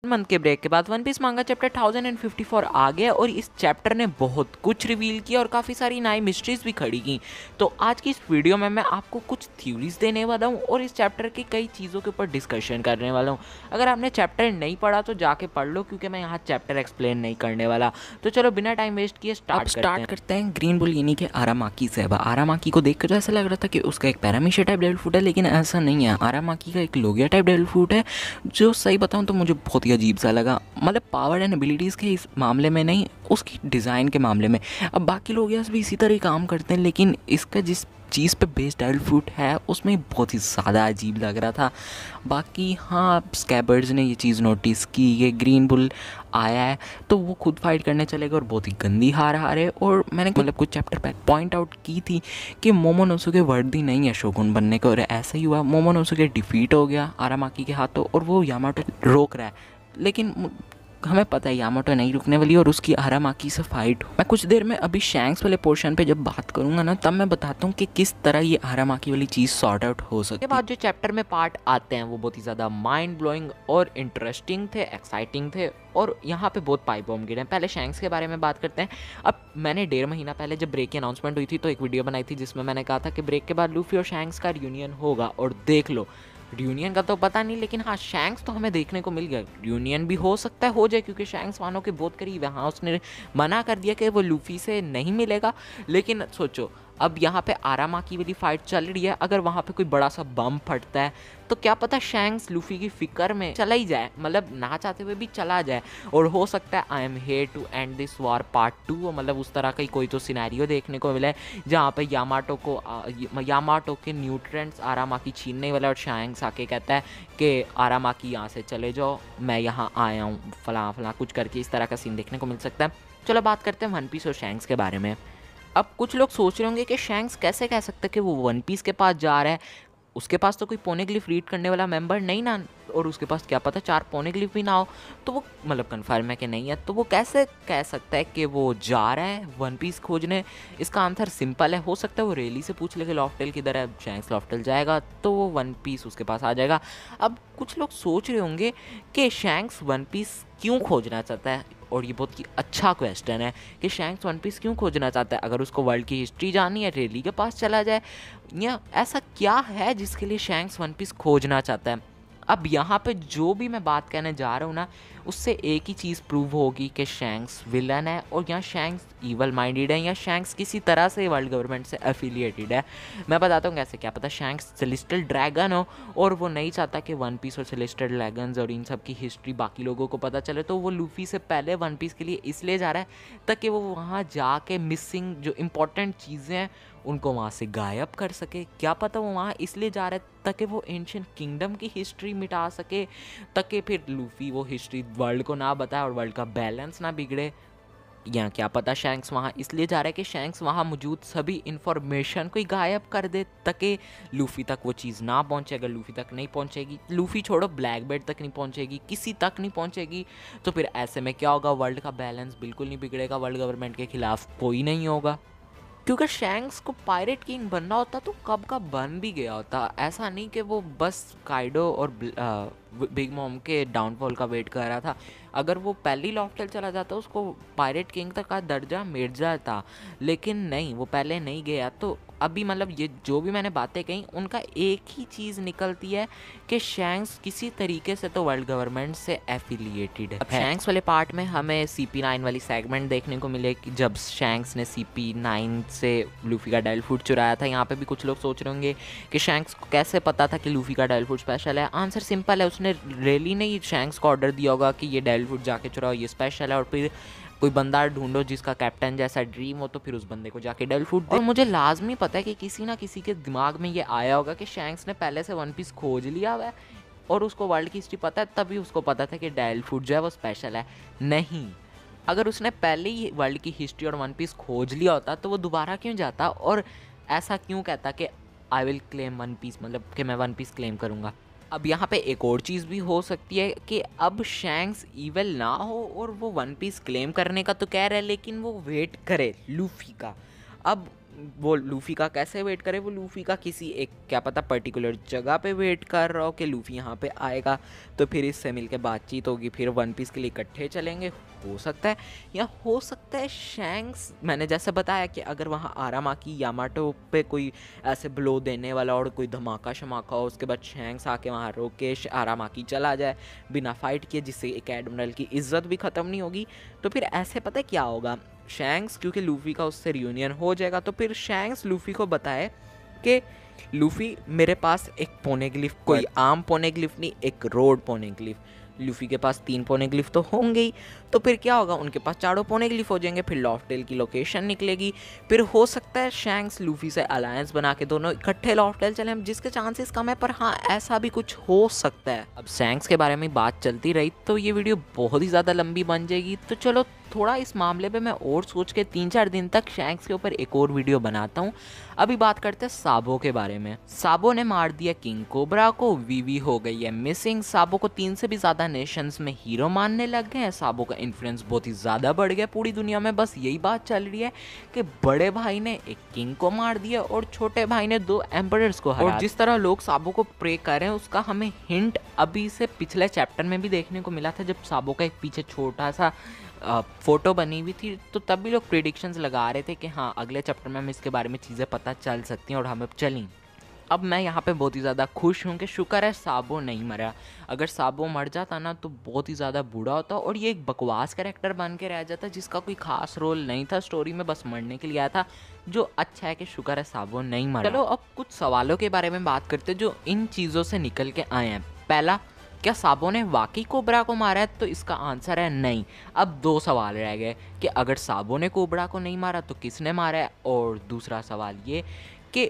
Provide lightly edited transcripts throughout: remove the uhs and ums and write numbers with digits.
Month के break के बाद वन पीस मांगा चैप्टर 1054 आ गया और इस चैप्टर ने बहुत कुछ रिवील किया और काफ़ी सारी नई मिस्ट्रीज भी खड़ी की। तो आज की इस वीडियो में मैं आपको कुछ थ्योरीज देने वाला हूँ और इस चैप्टर की कई चीज़ों के ऊपर डिस्कशन करने वाला हूँ। अगर आपने चैप्टर नहीं पढ़ा तो जाके पढ़ लो, क्योंकि मैं यहाँ चैप्टर एक्सप्लेन नहीं करने वाला। तो चलो बिना टाइम वेस्ट किए स्टार्ट करते हैं। ग्रीन बुल यानी कि आरामाकी से। आरामाकी को देख कर तो ऐसा लग रहा था कि उसका एक पैरामीशिया टाइप डेविल फूड है, लेकिन ऐसा नहीं है। आरामाकी का एक लोगिया टाइप डेविल फूड है, जो सही बताऊँ तो मुझे बहुत ही अजीब सा लगा। मतलब पावर एंड एबिलिटीज़ के इस मामले में नहीं, उसकी डिज़ाइन के मामले में। अब बाकी लोग भी इसी तरह काम करते हैं, लेकिन इसका जिस चीज़ पे बेस्ड डेविल फ्रूट है उसमें बहुत ही ज़्यादा अजीब लग रहा था। बाकी हाँ, स्कैबर्ड्स ने ये चीज़ नोटिस की, ये ग्रीन बुल आया है तो वो खुद फाइट करने चलेगा और बहुत ही गंदी हार हारे। और मैंने मतलब कुछ चैप्टर पहले पॉइंट आउट की थी कि मोमोनोसुके वर्दी नहीं है शोगुन बनने को, और ऐसा ही हुआ। मोमोनोसुके डिफीट हो गया आरामाकी के हाथों और वो यामाटो रोक रहा है, लेकिन हमें पता है यामाटो नहीं रुकने वाली और उसकी आरामाकी से फाइट। मैं कुछ देर में अभी शैंक्स वाले पोर्शन पे जब बात करूंगा ना, तब मैं बताता हूँ कि किस तरह ये आरामाकी वाली चीज़ सॉर्ट आउट हो सकती है। बाद जो चैप्टर में पार्ट आते हैं वो बहुत ही ज़्यादा माइंड ब्लोइंग और इंटरेस्टिंग थे, एक्साइटिंग थे, और यहाँ पे बहुत पाइप बॉम्ब गिरे हैं। पहले शैंक्स के बारे में बात करते हैं। अब मैंने 1.5 महीना पहले जब ब्रेक की अनाउंसमेंट हुई थी तो एक वीडियो बनाई थी जिसमें मैंने कहा था कि ब्रेक के बाद लूफी और शैंक्स का रियूनियन होगा, और देख लो रियूनियन का तो पता नहीं, लेकिन हाँ शैंक्स तो हमें देखने को मिल गया। रियूनियन भी हो सकता है हो जाए, क्योंकि शैंक्स वानों के बहुत करीब है। हाँ उसने मना कर दिया कि वो लूफी से नहीं मिलेगा, लेकिन सोचो अब यहाँ पे आरामाकी वाली फाइट चल रही है, अगर वहाँ पे कोई बड़ा सा बम फटता है तो क्या पता शैंक्स लूफी की फिक्र में चला ही जाए, मतलब ना चाहते हुए भी चला जाए। और हो सकता है I am here to end this war part 2, मतलब उस तरह का कोई तो सिनेरियो देखने को मिला है जहाँ पे यामाटो के न्यूट्रिएंट्स आरामाकी छीनने वाला और शैंक्स आके कहता है कि आरामाकी यहाँ से चले जाओ, मैं यहाँ आया हूँ, फला फला कुछ करके इस तरह का सीन देखने को मिल सकता है। चलो बात करते हैं वन पीस और शैंक्स के बारे में। अब कुछ लोग सोच रहे होंगे कि शैंक्स कैसे कह सकते हैं कि वो वन पीस के पास जा रहा है, उसके पास तो कोई पोनेग्लिफ रीड करने वाला मेंबर नहीं ना, और उसके पास क्या पता 4 पोनेग्लिफ भी ना हो, तो वो मतलब कन्फर्म है कि नहीं है, तो वो कैसे कह सकता है कि वो जा रहा है वन पीस खोजने। इसका आंसर सिंपल है, हो सकता है वो रेली से पूछ ले कि लॉफ्टेल किधर है, शैंक्स लॉफ्टेल जाएगा तो वो वन पीस उसके पास आ जाएगा। अब कुछ लोग सोच रहे होंगे कि शैंक्स वन पीस क्यों खोजना चाहता है, और ये बहुत ही अच्छा क्वेश्चन है कि शैंक्स वन पीस क्यों खोजना चाहता है। अगर उसको वर्ल्ड की हिस्ट्री जाननी है, रेली के पास चला जाए, या ऐसा क्या है जिसके लिए शैंक्स वन पीस खोजना चाहता है। अब यहाँ पे जो भी मैं बात कहने जा रहा हूँ ना, उससे एक ही चीज़ प्रूव होगी कि शैंक्स विलन है, और यहाँ शैंक्स ईवल माइंडेड है, या शैंक्स किसी तरह से वर्ल्ड गवर्नमेंट से एफिलिएटेड है। मैं बताता हूँ कैसे। क्या पता शैंक्स सेलेस्टियल ड्रैगन हो और वो नहीं चाहता कि वन पीस और सेलेस्टियल ड्रैगन्स और इन सब की हिस्ट्री बाकी लोगों को पता चले, तो वो लूफी से पहले वन पीस के लिए इसलिए जा रहा है ताकि वो वहाँ जाके मिसिंग जो इंपॉर्टेंट चीज़ें हैं उनको वहाँ से गायब कर सके। क्या पता वो वहाँ इसलिए जा रहा है ताकि वो एंशिएंट किंगडम की हिस्ट्री मिटा सके, ताकि फिर लूफी वो हिस्ट्री वर्ल्ड को ना बताए और वर्ल्ड का बैलेंस ना बिगड़े। या क्या पता शैंक्स वहाँ इसलिए जा रहा है कि शैंक्स वहाँ मौजूद सभी इंफॉर्मेशन को ही गायब कर दे ताकि लूफी तक वो चीज़ ना पहुँचे। अगर लूफी तक नहीं पहुँचेगी, लूफी छोड़ो ब्लैक बेल्ट तक नहीं पहुँचेगी, किसी तक नहीं पहुँचेगी, तो फिर ऐसे में क्या होगा, वर्ल्ड का बैलेंस बिल्कुल नहीं बिगड़ेगा, वर्ल्ड गवर्नमेंट के खिलाफ कोई नहीं होगा। क्योंकि शैंक्स को पायरेट किंग बनना होता तो कब का बन भी गया होता। ऐसा नहीं कि वो बस काइडो और बिग मॉम के डाउनफॉल का वेट कर रहा था। अगर वो पहली लॉफ्टेल चला जाता उसको पायरेट किंग तक का दर्जा मिल जाता, लेकिन नहीं, वो पहले नहीं गया। तो अभी मतलब ये जो भी मैंने बातें कही उनका एक ही चीज़ निकलती है कि शैंक्स किसी तरीके से तो वर्ल्ड गवर्नमेंट से एफिलिएटेड है। अब शैंक्स वाले पार्ट में हमें CP9 वाली सेगमेंट देखने को मिले कि जब शैंक्स ने CP9 से लूफी का डेविल फ्रूट चुराया था। यहाँ पे भी कुछ लोग सोच रहे होंगे कि शैंक्स को कैसे पता था कि लूफी का डेविल फ्रूट स्पेशल है। आंसर सिंपल है, उसने रेली ने ही शैंक्स को ऑर्डर दिया होगा कि ये डेविल फ्रूट जाके चुराओ, ये स्पेशल है, और फिर कोई बंदा ढूंढो जिसका कैप्टन जैसा ड्रीम हो, तो फिर उस बंदे को जाके डेविल फ्रूट दे। और मुझे लाजमी पता है कि किसी ना किसी के दिमाग में ये आया होगा कि शैंक्स ने पहले से वन पीस खोज लिया हुआ है और उसको वर्ल्ड की हिस्ट्री पता है, तभी उसको पता था कि डेविल फ्रूट जो है वो स्पेशल है। नहीं, अगर उसने पहले ही वर्ल्ड की हिस्ट्री और वन पीस खोज लिया होता तो वो दोबारा क्यों जाता और ऐसा क्यों कहता कि I will claim one piece, मतलब कि मैं वन पीस क्लेम करूँगा। अब यहाँ पे एक और चीज़ भी हो सकती है कि अब शैंक्स ईवल ना हो और वो वन पीस क्लेम करने का तो कह रहा है, लेकिन वो वेट करे लूफी का। अब वो लूफ़ी का कैसे वेट करे, वो लूफ़ी का किसी एक क्या पता पर्टिकुलर जगह पे वेट कर रहा हो कि लूफ़ी यहाँ पे आएगा, तो फिर इससे मिलके बातचीत होगी, फिर वन पीस के लिए इकट्ठे चलेंगे, हो सकता है। या हो सकता है शैंक्स, मैंने जैसे बताया कि अगर वहाँ आरामाकी यामाटो पे कोई ऐसे ब्लो देने वाला और कोई धमाका शमाका हो, उसके बाद शैंक्स आके वहाँ रोक के आरामाकी चला जाए बिना फाइट किए, जिससे एक एडमिरल की इज्जत भी ख़त्म नहीं होगी। तो फिर ऐसे पता है क्या होगा, शैंक्स क्योंकि लूफ़ी का उससे रियूनियन हो जाएगा, तो फिर शैंक्स लूफ़ी को बताए कि लूफ़ी मेरे पास एक पोनेग्लिफ, कोई आम पोनेग्लिफ नहीं, एक रोड पोनेग्लिफ। लूफ़ी के पास 3 पोनेग्लिफ तो होंगे ही, तो फिर क्या होगा, उनके पास 4 पोनेग्लिफ हो जाएंगे, फिर लॉफ्टेल की लोकेशन निकलेगी, फिर हो सकता है शैंक्स लूफ़ी से अलायंस बना के दोनों इकट्ठे लॉफ्टेल चले, जिसके चांसेस कम है, पर हाँ ऐसा भी कुछ हो सकता है। अब शैंक्स के बारे में बात चलती रही तो ये वीडियो बहुत ही ज़्यादा लंबी बन जाएगी, तो चलो थोड़ा इस मामले पे मैं और सोच के 3-4 दिन तक शैंक्स के ऊपर एक और वीडियो बनाता हूँ। अभी बात करते हैं साबो के बारे में। साबो ने मार दिया किंग कोबरा को, वीवी हो गई है मिसिंग, साबो को 3 से भी ज़्यादा नेशंस में हीरो मानने लग गए हैं, साबो का इन्फ्लुएंस बहुत ही ज़्यादा बढ़ गया पूरी दुनिया में। बस यही बात चल रही है कि बड़े भाई ने एक किंग को मार दिया और छोटे भाई ने 2 एम्परर्स को हरा। और जिस तरह लोग साबो को प्रे कर रहे हैं उसका हमें हिंट अभी से पिछले चैप्टर में भी देखने को मिला था, जब साबो का एक पीछे छोटा सा फोटो बनी हुई थी, तो तब भी लोग प्रेडिक्शंस लगा रहे थे कि हाँ अगले चैप्टर में हमें इसके बारे में चीज़ें पता चल सकती हैं, और हमें चली। अब मैं यहाँ पे बहुत ही ज़्यादा खुश हूँ कि शुक्र है साबो नहीं मरा। अगर साबो मर जाता ना तो बहुत ही ज़्यादा बुरा होता, और ये एक बकवास कैरेक्टर बन के रह जाता जिसका कोई खास रोल नहीं था स्टोरी में, बस मरने के लिए आया था। जो अच्छा है कि शुक्र है साबो नहीं मरा। चलो अब कुछ सवालों के बारे में बात करते जो इन चीज़ों से निकल के आए हैं। पहला, क्या साबो ने वाकई कोबरा को मारा है? तो इसका आंसर है नहीं। अब 2 सवाल रह गए कि अगर साबो ने कोबरा को नहीं मारा तो किसने मारा है, और दूसरा सवाल ये कि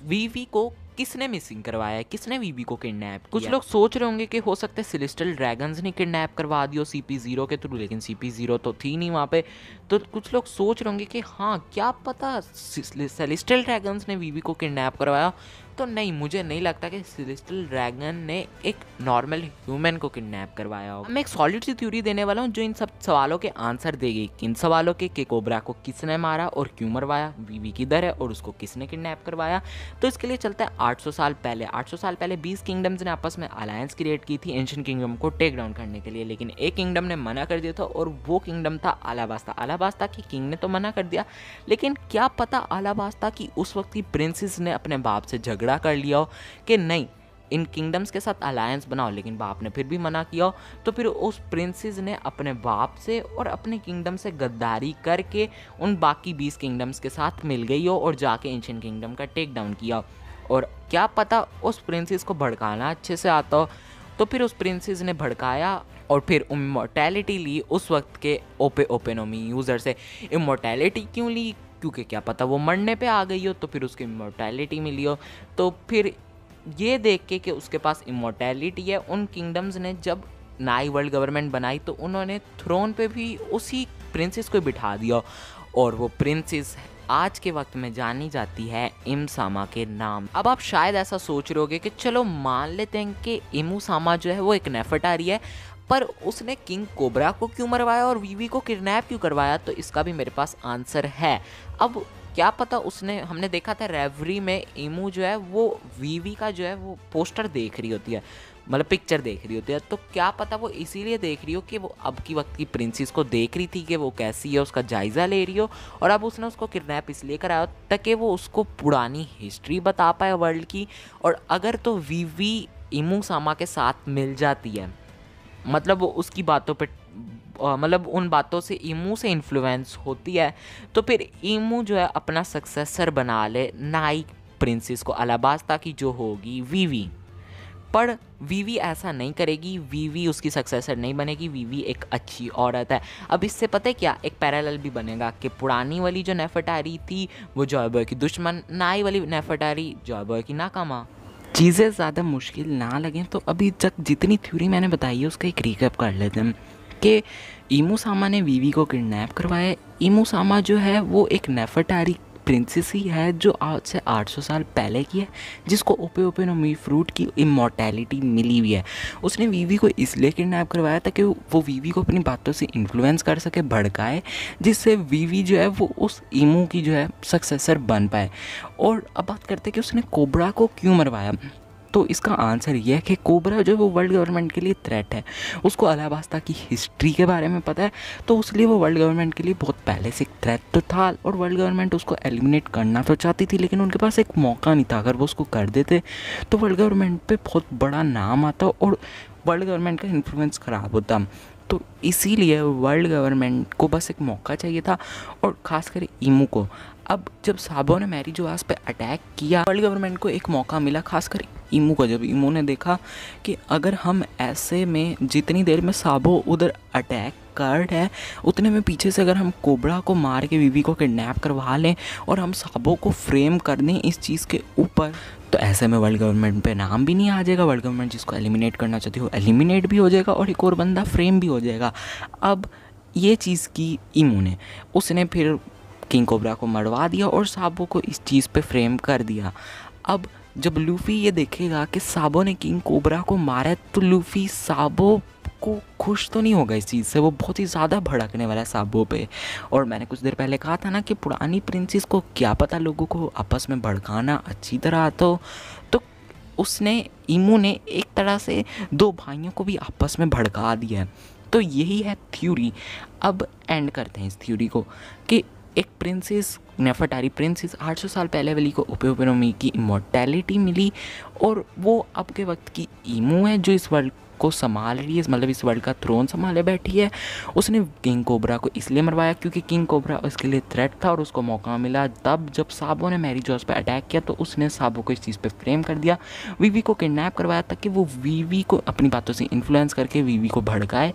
वीवी को किसने मिसिंग करवाया है, किसने वीवी को किडनैप किया। कुछ लोग सोच रहे होंगे कि हो सकता है सेलेस्टियल ड्रैगन्स ने किडनैप करवा दियो CP0 के थ्रू, लेकिन CP0 तो थी नहीं वहाँ पे। तो कुछ लोग सोच रहे होंगे कि हाँ क्या पता सेलेस्टियल ड्रैगन्स ने वीवी को किडनैप करवाया। तो नहीं, मुझे नहीं लगता कि सेलेस्टियल ड्रैगन ने एक नॉर्मल ह्यूमन को किडनैप करवाया हो। मैं एक सॉलिड सी थ्योरी देने वाला हूँ जो इन सब सवालों के आंसर देगी। किन सवालों के कि कोबरा को किसने मारा और क्यों मरवाया, वीवी किधर है और उसको किसने किडनैप करवाया। तो इसके लिए चलता है 800 साल पहले। 800 साल पहले 20 किंगडम्स ने आपस में अलायंस क्रिएट की थी एंशिएंट किंगडम को टेक डाउन करने के लिए, लेकिन एक किंगडम ने मना कर दिया था, और वो किंगडम था अलाबास्ता। अलाबास्ता की किंग ने तो मना कर दिया, लेकिन क्या पता अलाबास्ता की उस वक्त की प्रिंसेस ने अपने बाप से झगड़ा कर लिया हो कि नहीं इन किंगडम्स के साथ अलायंस बनाओ, लेकिन बाप ने फिर भी मना किया हो। तो फिर उस प्रिंसेस ने अपने बाप से और अपने किंगडम से गद्दारी करके उन बाकी 20 किंगडम्स के साथ मिल गई हो और जाके एंशिएंट किंगडम का टेक डाउन किया। और क्या पता उस प्रिंसेस को भड़काना अच्छे से आता हो, तो फिर उस प्रिंसेस ने भड़काया और फिर इमॉर्टैलिटी ली उस वक्त के ओपेनोमी यूज़र से। इमॉर्टैलिटी क्यों ली? क्योंकि क्या पता वो मरने पे आ गई हो, तो फिर उसकी इमॉर्टैलिटी मिली हो। तो फिर ये देख के कि उसके पास इमॉर्टैलिटी है, उन किंगडम्स ने जब नई वर्ल्ड गवर्नमेंट बनाई तो उन्होंने थ्रोन पे भी उसी प्रिंसेस को बिठा दिया, और वो प्रिंसेस आज के वक्त में जानी जाती है इम सामा के नाम। अब आप शायद ऐसा सोच रहे होगे कि चलो मान लेते हैं कि इमू सामा जो है वो एक नेफरटारी है, पर उसने किंग कोबरा को क्यों मरवाया और वीवी को किडनैप क्यों करवाया? तो इसका भी मेरे पास आंसर है। अब क्या पता उसने, हमने देखा था रेवरी में इमू जो है वो वीवी का जो है वो पोस्टर देख रही होती है, मतलब पिक्चर देख रही होती है। तो क्या पता वो इसीलिए देख रही हो कि वो अब की वक्त की प्रिंसेस को देख रही थी कि वो कैसी है, उसका जायज़ा ले रही हो, और अब उसने उसको किडनैप इसलिए कराया ताकि वो उसको पुरानी हिस्ट्री बता पाए वर्ल्ड की। और अगर तो वीवी इमू सामा के साथ मिल जाती है, मतलब वो उसकी बातों पे मतलब उन बातों से इमू से इन्फ्लुएंस होती है, तो फिर इमू जो है अपना सक्सेसर बना ले नाई प्रिंसेस को, अलाबास्ता की जो होगी वीवी। पर वीवी ऐसा नहीं करेगी, वीवी उसकी सक्सेसर नहीं बनेगी, वीवी एक अच्छी औरत है। अब इससे पता है क्या, एक पैरेलल भी बनेगा कि पुरानी वाली जो नेफरटारी थी वो जॉय बॉय की दुश्मन, नई वाली नेफरटारी जॉय बॉय की नाकामा। चीज़ें ज़्यादा मुश्किल ना लगें तो अभी तक जितनी थ्योरी मैंने बताई है उसका एक रिकैप कर लेते हैं कि इमू सामा ने वीवी को किडनैप करवाया। इमू सामा जो है वो एक नेफरटारी प्रिंसेस ही है जो आज से 800 साल पहले की है, जिसको ओपे ओपे नो मी फ्रूट की इमॉर्टैलिटी मिली हुई है। उसने वीवी को इसलिए किडनैप करवाया था कि वो वीवी को अपनी बातों से इन्फ्लुएंस कर सके, भड़काए, जिससे वीवी जो है वो उस ईमू की जो है सक्सेसर बन पाए। और अब बात करते हैं कि उसने कोबरा को क्यों मरवाया। तो इसका आंसर ये है कि कोबरा जो है वो वर्ल्ड गवर्नमेंट के लिए थ्रेट है। उसको अलाबास्ता की हिस्ट्री के बारे में पता है, तो उसलिए वो वर्ल्ड गवर्नमेंट के लिए बहुत पहले से एक थ्रेट तो था, और वर्ल्ड गवर्नमेंट उसको एलिमिनेट करना तो चाहती थी, लेकिन उनके पास एक मौका नहीं था। अगर वो उसको कर देते तो वर्ल्ड गवर्नमेंट पे बहुत बड़ा नाम आता और वर्ल्ड गवर्नमेंट का इन्फ्लुएंस ख़राब होता। तो इसीलिए वर्ल्ड गवर्नमेंट को बस एक मौका चाहिए था, और ख़ासकर ईमू को। अब जब साबो ने मैरी जोआस पे अटैक किया, वर्ल्ड गवर्नमेंट को एक मौका मिला, खासकर ईमू को। जब ईमू ने देखा कि अगर हम ऐसे में जितनी देर में साबो उधर अटैक कर है, उतने में पीछे से अगर हम कोबरा को मार के वीवी को किडनैप करवा लें और हम साबो को फ्रेम कर दें इस चीज़ के ऊपर, तो ऐसे में वर्ल्ड गवर्नमेंट पे नाम भी नहीं आ जाएगा। वर्ल्ड गवर्नमेंट जिसको एलिमिनेट करना चाहती हो एलिमिनेट भी हो जाएगा, और एक और बंदा फ्रेम भी हो जाएगा। अब ये चीज़ की ईमू ने, उसने फिर किंग कोबरा को मरवा दिया और साबो को इस चीज़ पे फ्रेम कर दिया। अब जब लूफ़ी ये देखेगा कि साबो ने किंग कोबरा को मारा है, तो लूफ़ी साबो को खुश तो नहीं होगा इस चीज़ से, वो बहुत ही ज़्यादा भड़कने वाला है साबो पे। और मैंने कुछ देर पहले कहा था ना कि पुरानी प्रिंसेस को क्या पता लोगों को आपस में भड़काना अच्छी तरह आता हो, तो उसने, ईमू ने एक तरह से दो भाइयों को भी आपस में भड़का दिया है। तो यही है थ्योरी। अब एंड करते हैं इस थ्योरी को कि एक प्रिंसेस, नेफरटारी प्रिंसेस 800 साल पहले वाली को ओपे ओपे नो मी की इमॉर्टैलिटी मिली, और वो अब के वक्त की ईमू है जो इस वर्ल्ड को संभाल रही है, मतलब इस वर्ल्ड का थ्रोन संभाले बैठी है। उसने किंग कोबरा को इसलिए मरवाया क्योंकि किंग कोबरा उसके लिए थ्रेट था, और उसको मौका मिला तब जब साबो ने मैरी जोआस पे अटैक किया, तो उसने साबो को इस चीज़ पे फ्रेम कर दिया, वीवी को किडनैप करवाया ताकि वो वीवी को अपनी बातों से इन्फ्लुएंस करके वीवी को भड़काए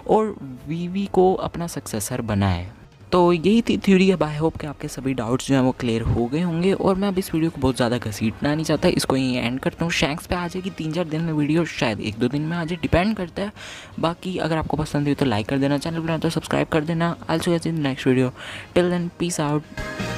और वीवी को अपना सक्सेसर बनाए। तो यही थी थ्योरी। अब आई होप कि आपके सभी डाउट्स जो हैं वो क्लियर हो गए होंगे, और मैं अब इस वीडियो को बहुत ज़्यादा घसीटना नहीं चाहता, इसको यहीं एंड करता हूँ। शैंक्स पे आ जाएगी 3-4 दिन में वीडियो, शायद 1-2 दिन में आ जाए, डिपेंड करता है। बाकी अगर आपको पसंद हुई तो लाइक कर देना, चैनल पर तो सब्सक्राइब कर देना। I will see you in next video. Till then, peace out.